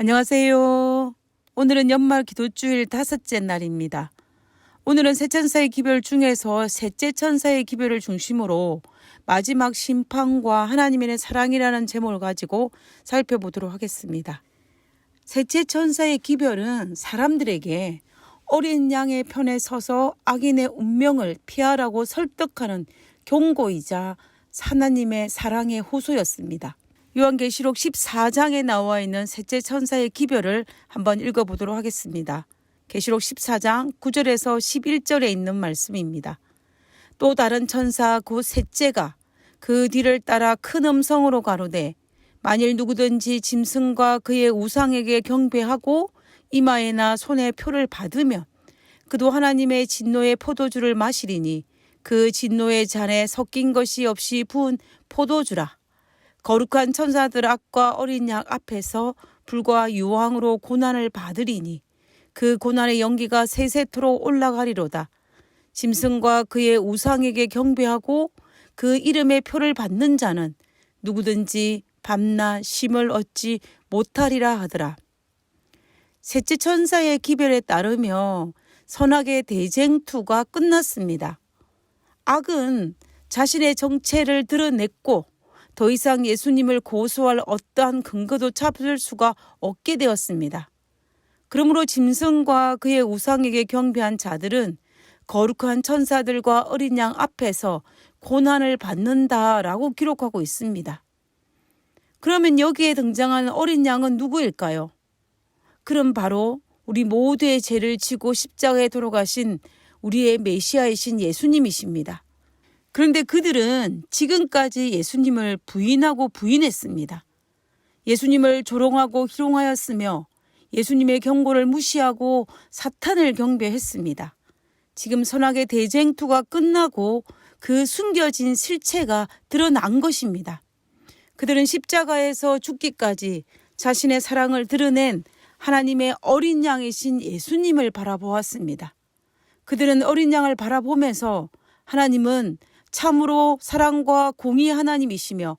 안녕하세요. 오늘은 연말 기도주일 5째 날입니다. 오늘은 세 천사의 기별 중에서 셋째 천사의 기별을 중심으로 마지막 심판과 하나님의 사랑이라는 제목을 가지고 살펴보도록 하겠습니다. 셋째 천사의 기별은 사람들에게 어린 양의 편에 서서 악인의 운명을 피하라고 설득하는 경고이자 하나님의 사랑의 호소였습니다. 요한계시록 14장에 나와 있는 셋째 천사의 기별을 한번 읽어보도록 하겠습니다. 계시록 14장 9절에서 11절에 있는 말씀입니다. 또 다른 천사 곧 셋째가 그 뒤를 따라 큰 음성으로 가로되 만일 누구든지 짐승과 그의 우상에게 경배하고 이마에나 손에 표를 받으면 그도 하나님의 진노의 포도주를 마시리니 그 진노의 잔에 섞인 것이 없이 부은 포도주라. 거룩한 천사들 앞과 어린 양 앞에서 불과 유황으로 고난을 받으리니 그 고난의 연기가 세세토록 올라가리로다. 짐승과 그의 우상에게 경배하고 그 이름의 표를 받는 자는 누구든지 밤낮 쉼을 얻지 못하리라 하더라. 셋째 천사의 기별에 따르며 선악의 대쟁투가 끝났습니다. 악은 자신의 정체를 드러냈고 더 이상 예수님을 고소할 어떠한 근거도 찾을 수가 없게 되었습니다. 그러므로 짐승과 그의 우상에게 경배한 자들은 거룩한 천사들과 어린 양 앞에서 고난을 받는다라고 기록하고 있습니다. 그러면 여기에 등장한 어린 양은 누구일까요? 그럼 바로 우리 모두의 죄를 지고 십자가에 돌아가신 우리의 메시아이신 예수님이십니다. 그런데 그들은 지금까지 예수님을 부인하고 부인했습니다. 예수님을 조롱하고 희롱하였으며 예수님의 경고를 무시하고 사탄을 경배했습니다. 지금 선악의 대쟁투가 끝나고 그 숨겨진 실체가 드러난 것입니다. 그들은 십자가에서 죽기까지 자신의 사랑을 드러낸 하나님의 어린 양이신 예수님을 바라보았습니다. 그들은 어린 양을 바라보면서 하나님은 참으로 사랑과 공의의 하나님이시며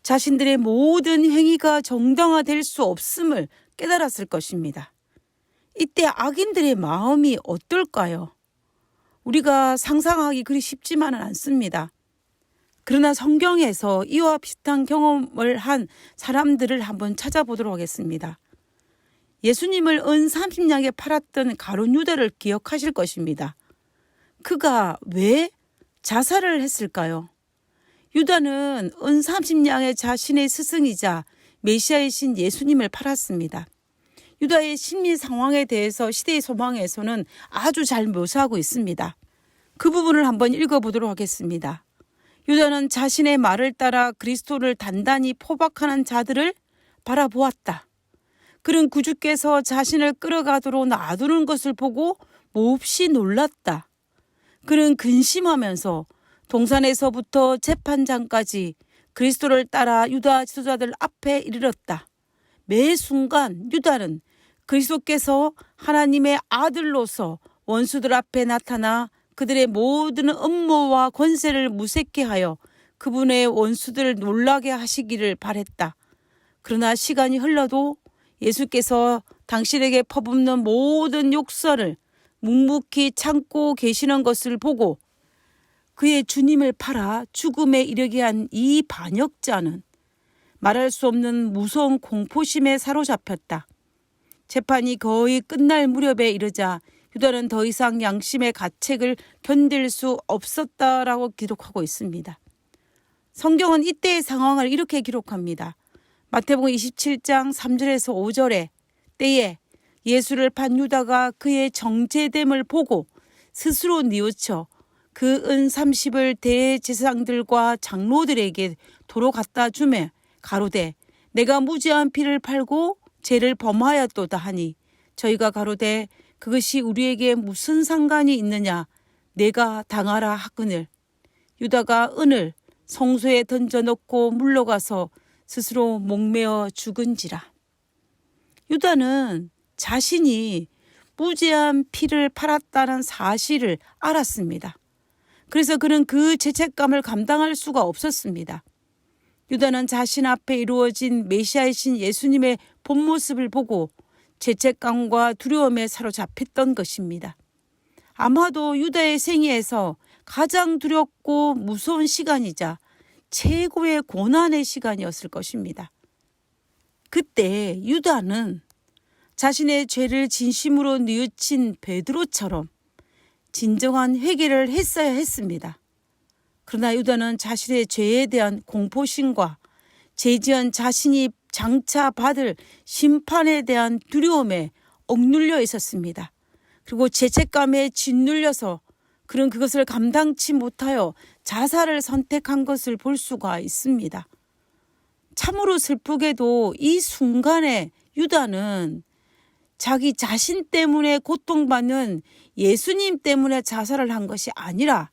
자신들의 모든 행위가 정당화될 수 없음을 깨달았을 것입니다. 이때 악인들의 마음이 어떨까요? 우리가 상상하기 그리 쉽지만은 않습니다. 그러나 성경에서 이와 비슷한 경험을 한 사람들을 한번 찾아보도록 하겠습니다. 예수님을 은 30냥에 팔았던 가룟 유다를 기억하실 것입니다. 그가 왜 자살을 했을까요? 유다는 은 30냥에 자신의 스승이자 메시아이신 예수님을 팔았습니다. 유다의 심리 상황에 대해서 시대의 소망에서는 아주 잘 묘사하고 있습니다. 그 부분을 한번 읽어보도록 하겠습니다. 유다는 자신의 말을 따라 그리스도를 단단히 포박하는 자들을 바라보았다. 그는 구주께서 자신을 끌어가도록 놔두는 것을 보고 몹시 놀랐다. 그는 근심하면서 동산에서부터 재판장까지 그리스도를 따라 유다 지도자들 앞에 이르렀다. 매 순간 유다는 그리스도께서 하나님의 아들로서 원수들 앞에 나타나 그들의 모든 음모와 권세를 무색케 하여 그분의 원수들을 놀라게 하시기를 바랬다. 그러나 시간이 흘러도 예수께서 당신에게 퍼붓는 모든 욕설을 묵묵히 참고 계시는 것을 보고 그의 주님을 팔아 죽음에 이르게 한 이 반역자는 말할 수 없는 무서운 공포심에 사로잡혔다. 재판이 거의 끝날 무렵에 이르자 유다는 더 이상 양심의 가책을 견딜 수 없었다라고 기록하고 있습니다. 성경은 이때의 상황을 이렇게 기록합니다. 마태복음 27장 3절에서 5절에 때에 예수를 판 유다가 그의 정죄됨을 보고 스스로 뉘우쳐 그 은 30을 대제사장들과 장로들에게 도로 갖다 주매 가로되 내가 무죄한 피를 팔고 죄를 범하였도다 하니 저희가 가로되 그것이 우리에게 무슨 상관이 있느냐 내가 당하라 하거늘 유다가 은을 성소에 던져놓고 물러가서 스스로 목매어 죽은지라. 유다는 자신이 무죄한 피를 팔았다는 사실을 알았습니다. 그래서 그는 그 죄책감을 감당할 수가 없었습니다. 유다는 자신 앞에 이루어진 메시아이신 예수님의 본 모습을 보고 죄책감과 두려움에 사로잡혔던 것입니다. 아마도 유다의 생애에서 가장 두렵고 무서운 시간이자 최고의 고난의 시간이었을 것입니다. 그때 유다는 자신의 죄를 진심으로 뉘우친 베드로처럼 진정한 회개를 했어야 했습니다. 그러나 유다는 자신의 죄에 대한 공포심과 죄지은 자신이 장차 받을 심판에 대한 두려움에 억눌려 있었습니다. 그리고 죄책감에 짓눌려서 그는 그것을 감당치 못하여 자살을 선택한 것을 볼 수가 있습니다. 참으로 슬프게도 이 순간에 유다는 자기 자신 때문에 고통받는 예수님 때문에 자살을 한 것이 아니라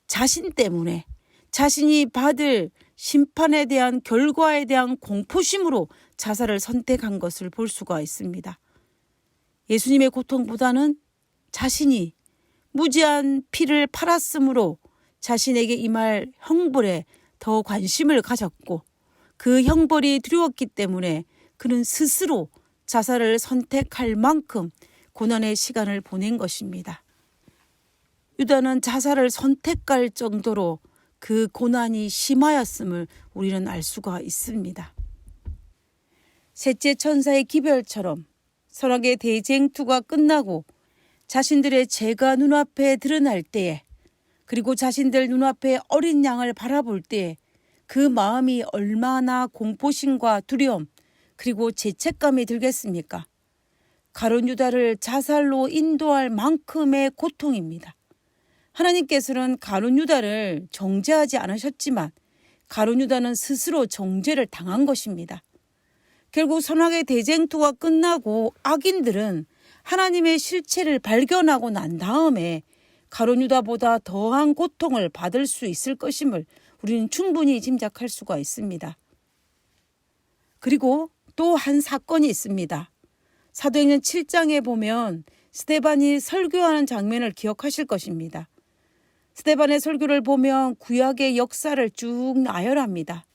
자신 때문에 자신이 받을 심판에 대한 결과에 대한 공포심으로 자살을 선택한 것을 볼 수가 있습니다. 예수님의 고통보다는 자신이 무지한 피를 팔았으므로 자신에게 임할 형벌에 더 관심을 가졌고 그 형벌이 두려웠기 때문에 그는 스스로 자살을 선택할 만큼 고난의 시간을 보낸 것입니다. 유다는 자살을 선택할 정도로 그 고난이 심하였음을 우리는 알 수가 있습니다. 셋째 천사의 기별처럼 선악의 대쟁투가 끝나고 자신들의 죄가 눈앞에 드러날 때에 그리고 자신들 눈앞에 어린 양을 바라볼 때에 그 마음이 얼마나 공포심과 두려움 그리고 죄책감이 들겠습니까? 가룟 유다를 자살로 인도할 만큼의 고통입니다. 하나님께서는 가룟 유다를 정죄하지 않으셨지만 가룟 유다는 스스로 정죄를 당한 것입니다. 결국 선악의 대쟁투가 끝나고 악인들은 하나님의 실체를 발견하고 난 다음에 가룟 유다보다 더한 고통을 받을 수 있을 것임을 우리는 충분히 짐작할 수가 있습니다. 그리고 또 한 사건이 있습니다. 사도행전 7장에 보면 스데반이 설교하는 장면을 기억하실 것입니다. 스데반의 설교를 보면 구약의 역사를 쭉 나열합니다.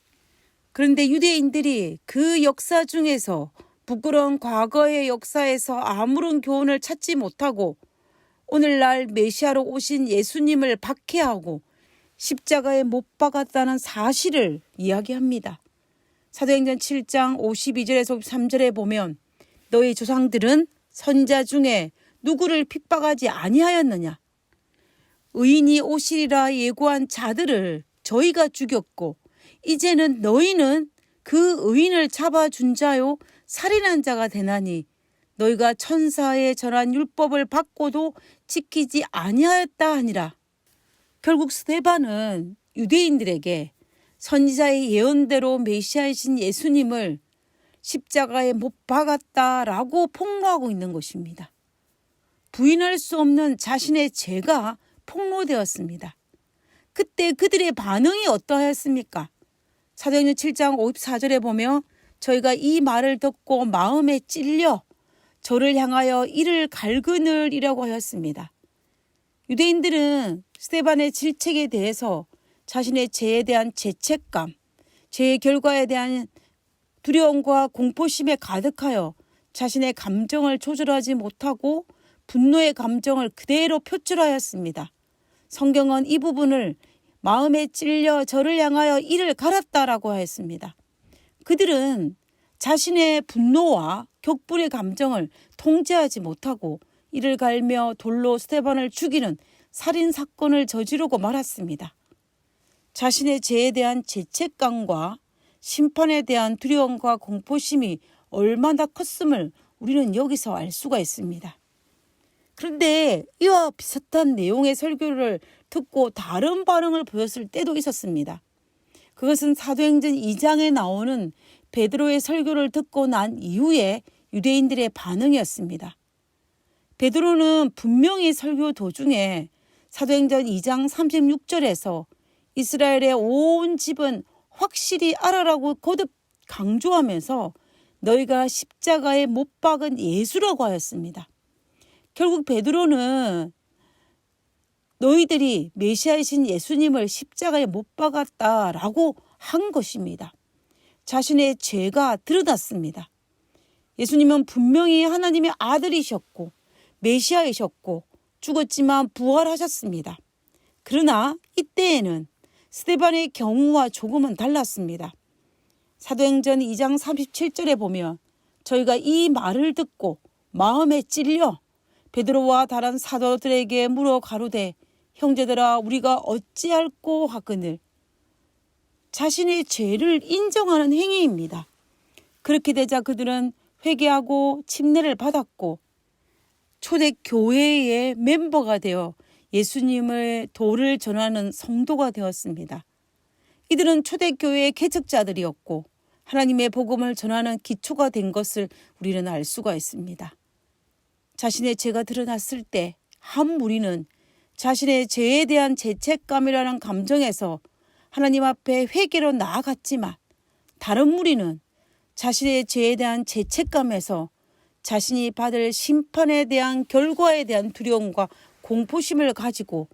그런데 유대인들이 그 역사 중에서 부끄러운 과거의 역사에서 아무런 교훈을 찾지 못하고 오늘날 메시아로 오신 예수님을 박해하고 십자가에 못 박았다는 사실을 이야기합니다. 사도행전 7장 52절에서 53절에 보면 너희 조상들은 선자 중에 누구를 핍박하지 아니하였느냐? 의인이 오시리라 예고한 자들을 저희가 죽였고 이제는 너희는 그 의인을 잡아준 자요 살인한 자가 되나니 너희가 천사의 전한 율법을 받고도 지키지 아니하였다 하니라. 결국 스데반은 유대인들에게 선지자의 예언대로 메시아이신 예수님을 십자가에 못 박았다라고 폭로하고 있는 것입니다. 부인할 수 없는 자신의 죄가 폭로되었습니다. 그때 그들의 반응이 어떠하였습니까? 사도행전 7장 54절에 보면 저희가 이 말을 듣고 마음에 찔려 저를 향하여 이를 갈그늘이라고 하였습니다. 유대인들은 스데반의 질책에 대해서 자신의 죄에 대한 죄책감, 죄의 결과에 대한 두려움과 공포심에 가득하여 자신의 감정을 조절하지 못하고 분노의 감정을 그대로 표출하였습니다. 성경은 이 부분을 마음에 찔려 저를 향하여 이를 갈았다라고 하였습니다. 그들은 자신의 분노와 격분의 감정을 통제하지 못하고 이를 갈며 돌로 스데반을 죽이는 살인사건을 저지르고 말았습니다. 자신의 죄에 대한 죄책감과 심판에 대한 두려움과 공포심이 얼마나 컸음을 우리는 여기서 알 수가 있습니다. 그런데 이와 비슷한 내용의 설교를 듣고 다른 반응을 보였을 때도 있었습니다. 그것은 사도행전 2장에 나오는 베드로의 설교를 듣고 난 이후에 유대인들의 반응이었습니다. 베드로는 분명히 설교 도중에 사도행전 2장 36절에서 이스라엘의 온 집은 확실히 알아라고 거듭 강조하면서 너희가 십자가에 못 박은 예수라고 하였습니다. 결국 베드로는 너희들이 메시아이신 예수님을 십자가에 못 박았다라고 한 것입니다. 자신의 죄가 드러났습니다. 예수님은 분명히 하나님의 아들이셨고 메시아이셨고 죽었지만 부활하셨습니다. 그러나 이때에는 스데반의 경우와 조금은 달랐습니다. 사도행전 2장 37절에 보면 저희가 이 말을 듣고 마음에 찔려 베드로와 다른 사도들에게 물어 가로되 형제들아 우리가 어찌할꼬 하거늘. 자신의 죄를 인정하는 행위입니다. 그렇게 되자 그들은 회개하고 침례를 받았고 초대교회의 멤버가 되어 예수님의 도를 전하는 성도가 되었습니다. 이들은 초대교회의 개척자들이었고 하나님의 복음을 전하는 기초가 된 것을 우리는 알 수가 있습니다. 자신의 죄가 드러났을 때 한 무리는 자신의 죄에 대한 죄책감이라는 감정에서 하나님 앞에 회개로 나아갔지만 다른 무리는 자신의 죄에 대한 죄책감에서 자신이 받을 심판에 대한 결과에 대한 두려움과 공포심을 가지고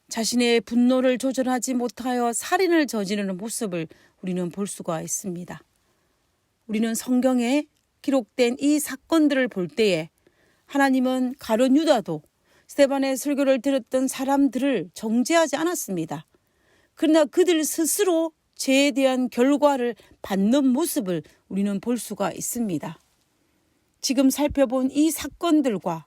자신의 분노를 조절하지 못하여 살인을 저지르는 모습을 우리는 볼 수가 있습니다. 우리는 성경에 기록된 이 사건들을 볼 때에 하나님은 가룟 유다도 스데반의 설교를 들었던 사람들을 정죄하지 않았습니다. 그러나 그들 스스로 죄에 대한 결과를 받는 모습을 우리는 볼 수가 있습니다. 지금 살펴본 이 사건들과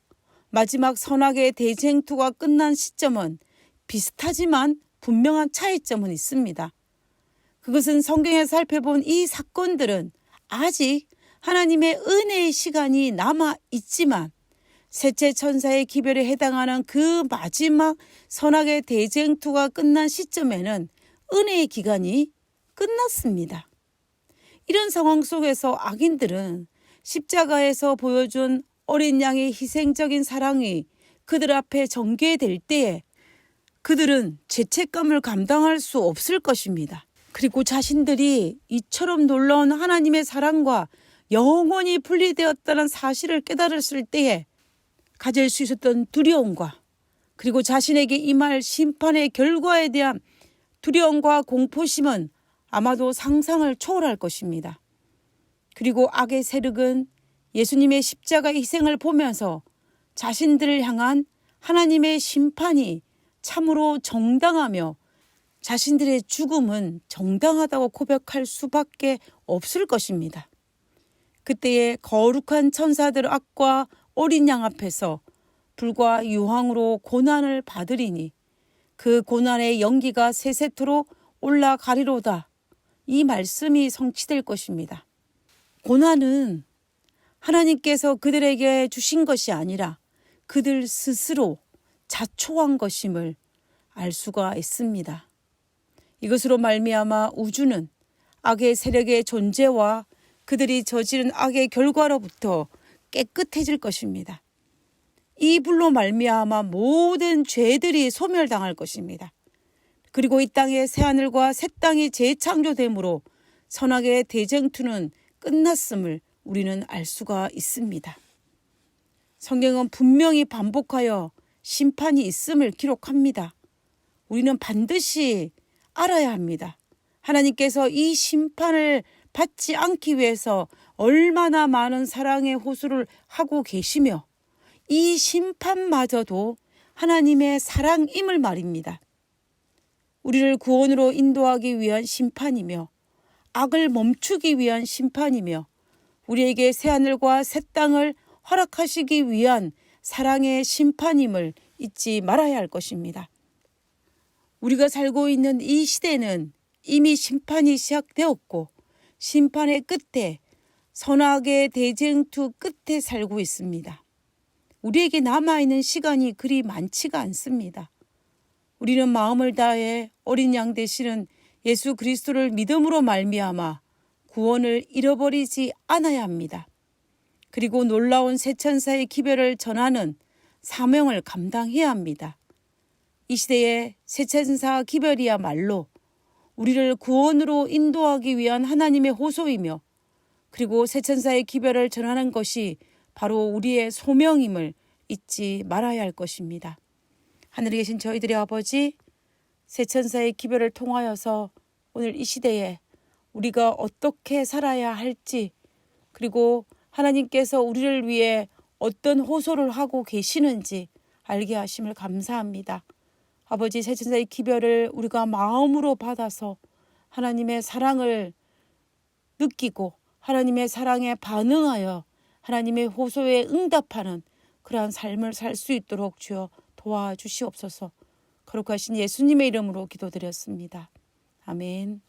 마지막 선악의 대쟁투가 끝난 시점은 비슷하지만 분명한 차이점은 있습니다. 그것은 성경에 살펴본 이 사건들은 아직 하나님의 은혜의 시간이 남아 있지만 셋째 천사의 기별에 해당하는 그 마지막 선악의 대쟁투가 끝난 시점에는 은혜의 기간이 끝났습니다. 이런 상황 속에서 악인들은 십자가에서 보여준 어린 양의 희생적인 사랑이 그들 앞에 전개될 때에 그들은 죄책감을 감당할 수 없을 것입니다. 그리고 자신들이 이처럼 놀라운 하나님의 사랑과 영원히 분리되었다는 사실을 깨달았을 때에 가질 수 있었던 두려움과 그리고 자신에게 임할 심판의 결과에 대한 두려움과 공포심은 아마도 상상을 초월할 것입니다. 그리고 악의 세력은 예수님의 십자가 희생을 보면서 자신들을 향한 하나님의 심판이 참으로 정당하며 자신들의 죽음은 정당하다고 고백할 수밖에 없을 것입니다. 그때의 거룩한 천사들 앞과 어린 양 앞에서 불과 유황으로 고난을 받으리니 그 고난의 연기가 세세토록 올라가리로다. 이 말씀이 성취될 것입니다. 고난은 하나님께서 그들에게 주신 것이 아니라 그들 스스로 자초한 것임을 알 수가 있습니다. 이것으로 말미암아 우주는 악의 세력의 존재와 그들이 저지른 악의 결과로부터 깨끗해질 것입니다. 이 불로 말미암아 모든 죄들이 소멸당할 것입니다. 그리고 이 땅에 새하늘과 새 땅이 재창조됨으로 선악의 대쟁투는 끝났음을 우리는 알 수가 있습니다. 성경은 분명히 반복하여 심판이 있음을 기록합니다. 우리는 반드시 알아야 합니다. 하나님께서 이 심판을 받지 않기 위해서 얼마나 많은 사랑의 호소를 하고 계시며 이 심판마저도 하나님의 사랑임을 말입니다. 우리를 구원으로 인도하기 위한 심판이며 악을 멈추기 위한 심판이며 우리에게 새하늘과 새 땅을 허락하시기 위한 사랑의 심판임을 잊지 말아야 할 것입니다. 우리가 살고 있는 이 시대는 이미 심판이 시작되었고 심판의 끝에 선악의 대쟁투 끝에 살고 있습니다. 우리에게 남아있는 시간이 그리 많지가 않습니다. 우리는 마음을 다해 어린 양 되시는 예수 그리스도를 믿음으로 말미암아 구원을 잃어버리지 않아야 합니다. 그리고 놀라운 새 천사의 기별을 전하는 사명을 감당해야 합니다. 이 시대의 새 천사 기별이야말로 우리를 구원으로 인도하기 위한 하나님의 호소이며 그리고 새 천사의 기별을 전하는 것이 바로 우리의 소명임을 잊지 말아야 할 것입니다. 하늘에 계신 저희들의 아버지, 새 천사의 기별을 통하여서 오늘 이 시대에 우리가 어떻게 살아야 할지, 그리고 하나님께서 우리를 위해 어떤 호소를 하고 계시는지 알게 하심을 감사합니다. 아버지, 새천사의 기별을 우리가 마음으로 받아서 하나님의 사랑을 느끼고 하나님의 사랑에 반응하여 하나님의 호소에 응답하는 그러한 삶을 살 수 있도록 주여 도와주시옵소서. 거룩하신 예수님의 이름으로 기도드렸습니다. 아멘.